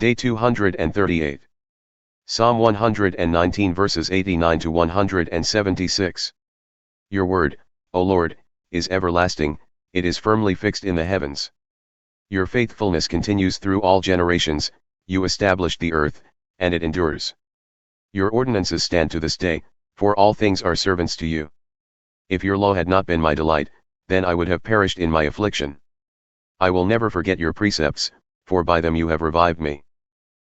Day 238. Psalm 119 verses 89 to 176. Your word, O Lord, is everlasting, it is firmly fixed in the heavens. Your faithfulness continues through all generations, you established the earth, and it endures. Your ordinances stand to this day, for all things are servants to you. If your law had not been my delight, then I would have perished in my affliction. I will never forget your precepts, for by them you have revived me.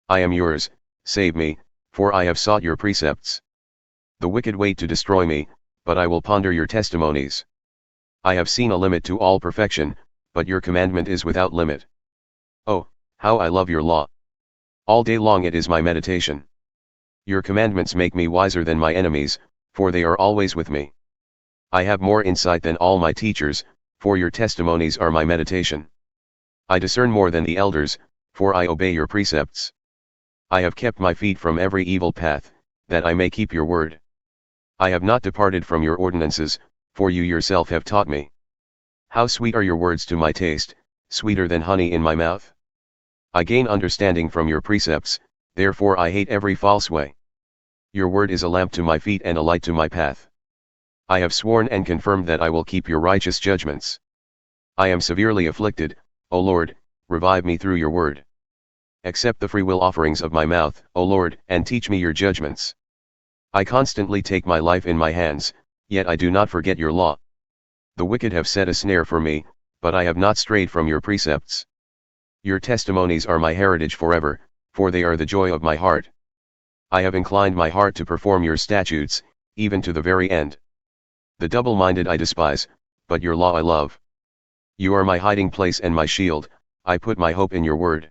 I am yours, save me, for I have sought your precepts. The wicked wait to destroy me, but I will ponder your testimonies. I have seen a limit to all perfection, but your commandment is without limit. Oh, how I love your law! All day long it is my meditation. Your commandments make me wiser than my enemies, for they are always with me. I have more insight than all my teachers, for your testimonies are my meditation. I discern more than the elders, for I obey your precepts. I have kept my feet from every evil path, that I may keep your word. I have not departed from your ordinances, for you yourself have taught me. How sweet are your words to my taste, sweeter than honey in my mouth. I gain understanding from your precepts, therefore I hate every false way. Your word is a lamp to my feet and a light to my path. I have sworn and confirmed that I will keep your righteous judgments. I am severely afflicted, O Lord, revive me through your word. Accept the freewill offerings of my mouth, O Lord, and teach me your judgments. I constantly take my life in my hands, yet I do not forget your law. The wicked have set a snare for me, but I have not strayed from your precepts. Your testimonies are my heritage forever, for they are the joy of my heart. I have inclined my heart to perform your statutes, even to the very end. The double-minded I despise, but your law I love. You are my hiding place and my shield, I put my hope in your word.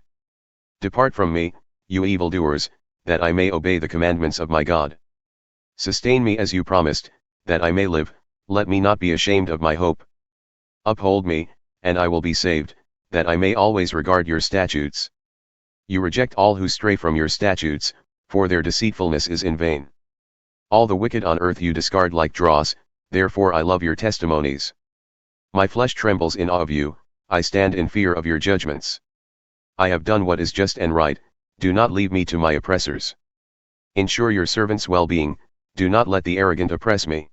Depart from me, you evildoers, that I may obey the commandments of my God. Sustain me as you promised, that I may live, let me not be ashamed of my hope. Uphold me, and I will be saved, that I may always regard your statutes. You reject all who stray from your statutes, for their deceitfulness is in vain. All the wicked on earth you discard like dross, therefore I love your testimonies. My flesh trembles in awe of you, I stand in fear of your judgments. I have done what is just and right, do not leave me to my oppressors. Ensure your servant's well-being, do not let the arrogant oppress me.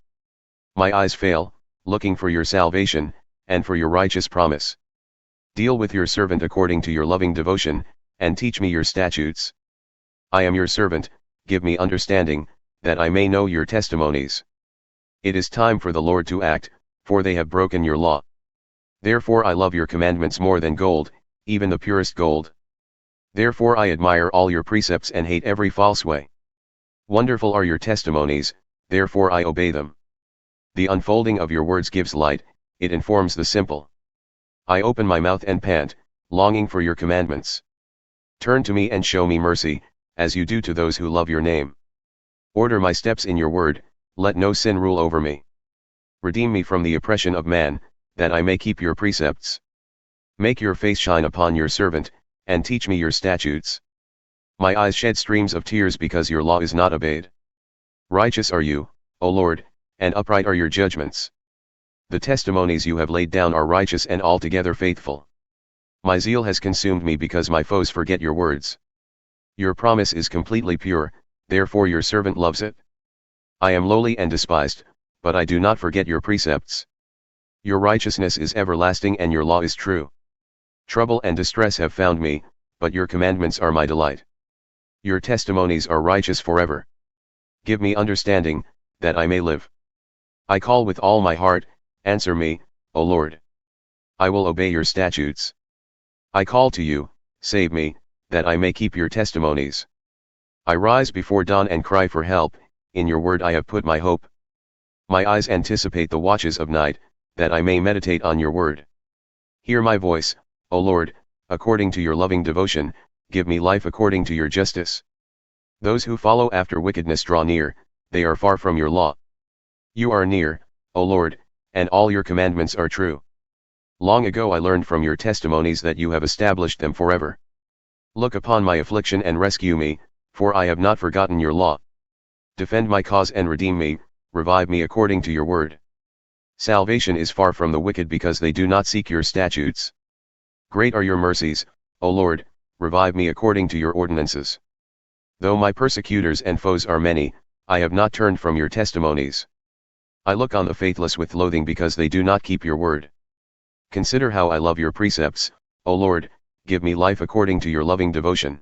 My eyes fail, looking for your salvation, and for your righteous promise. Deal with your servant according to your loving devotion, and teach me your statutes. I am your servant, give me understanding, that I may know your testimonies. It is time for the Lord to act, for they have broken your law. Therefore I love your commandments more than gold, even the purest gold. Therefore I admire all your precepts and hate every false way. Wonderful are your testimonies, therefore I obey them. The unfolding of your words gives light, it informs the simple. I open my mouth and pant, longing for your commandments. Turn to me and show me mercy, as you do to those who love your name. Order my steps in your word, let no sin rule over me. Redeem me from the oppression of man, that I may keep your precepts. Make your face shine upon your servant, and teach me your statutes. My eyes shed streams of tears because your law is not obeyed. Righteous are you, O Lord, and upright are your judgments. The testimonies you have laid down are righteous and altogether faithful. My zeal has consumed me because my foes forget your words. Your promise is completely pure, therefore your servant loves it. I am lowly and despised, but I do not forget your precepts. Your righteousness is everlasting and your law is true. Trouble and distress have found me, but your commandments are my delight. Your testimonies are righteous forever. Give me understanding, that I may live. I call with all my heart, answer me, O Lord. I will obey your statutes. I call to you, save me, that I may keep your testimonies. I rise before dawn and cry for help, in your word I have put my hope. My eyes anticipate the watches of night, that I may meditate on your word. Hear my voice, O Lord, according to your loving devotion, give me life according to your justice. Those who follow after wickedness draw near, they are far from your law. You are near, O Lord, and all your commandments are true. Long ago I learned from your testimonies that you have established them forever. Look upon my affliction and rescue me, for I have not forgotten your law. Defend my cause and redeem me, revive me according to your word. Salvation is far from the wicked because they do not seek your statutes. Great are your mercies, O Lord, revive me according to your ordinances. Though my persecutors and foes are many, I have not turned from your testimonies. I look on the faithless with loathing because they do not keep your word. Consider how I love your precepts, O Lord, give me life according to your loving devotion.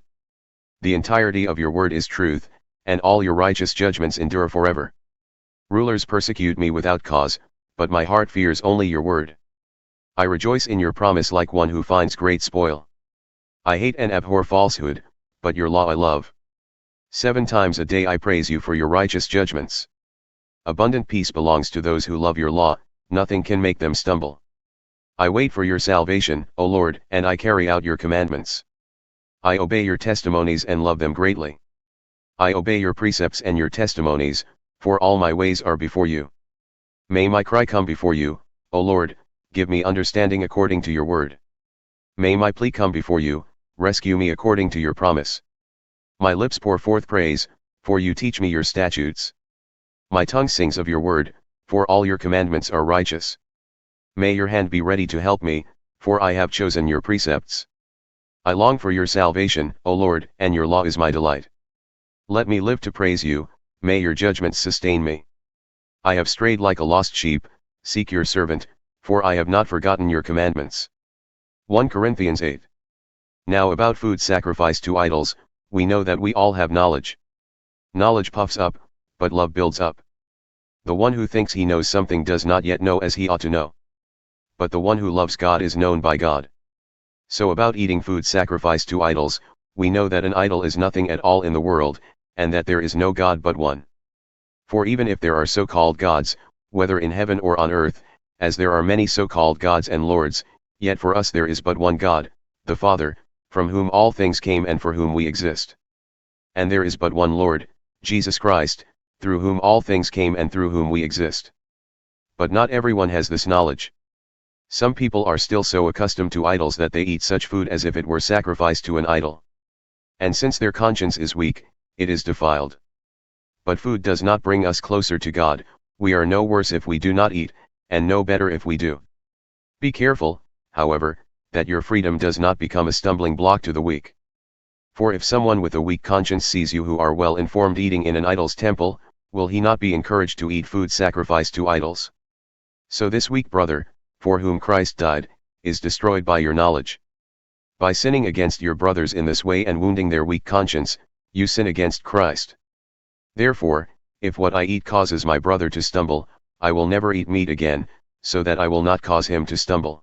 The entirety of your word is truth, and all your righteous judgments endure forever. Rulers persecute me without cause, but my heart fears only your word. I rejoice in your promise like one who finds great spoil. I hate and abhor falsehood, but your law I love. 7 times a day I praise you for your righteous judgments. Abundant peace belongs to those who love your law, nothing can make them stumble. I wait for your salvation, O Lord, and I carry out your commandments. I obey your testimonies and love them greatly. I obey your precepts and your testimonies, for all my ways are before you. May my cry come before you, O Lord, give me understanding according to your word. May my plea come before you, rescue me according to your promise. My lips pour forth praise, for you teach me your statutes. My tongue sings of your word, for all your commandments are righteous. May your hand be ready to help me, for I have chosen your precepts. I long for your salvation, O Lord, and your law is my delight. Let me live to praise you, may your judgments sustain me. I have strayed like a lost sheep, seek your servant, for I have not forgotten your commandments. 1 Corinthians 8. Now about food sacrificed to idols, we know that we all have knowledge. Knowledge puffs up, but love builds up. The one who thinks he knows something does not yet know as he ought to know. But the one who loves God is known by God. So about eating food sacrificed to idols, we know that an idol is nothing at all in the world, and that there is no God but one. For even if there are so-called gods, whether in heaven or on earth, as there are many so-called gods and lords, yet for us there is but one God, the Father, from whom all things came and for whom we exist. And there is but one Lord, Jesus Christ, through whom all things came and through whom we exist. But not everyone has this knowledge. Some people are still so accustomed to idols that they eat such food as if it were sacrificed to an idol. And since their conscience is weak, it is defiled. But food does not bring us closer to God, we are no worse if we do not eat, and no better if we do. Be careful, however, that your freedom does not become a stumbling block to the weak. For if someone with a weak conscience sees you who are well informed eating in an idol's temple, will he not be encouraged to eat food sacrificed to idols? So this weak brother, for whom Christ died, is destroyed by your knowledge. By sinning against your brothers in this way and wounding their weak conscience, you sin against Christ. Therefore, if what I eat causes my brother to stumble, I will never eat meat again, so that I will not cause him to stumble.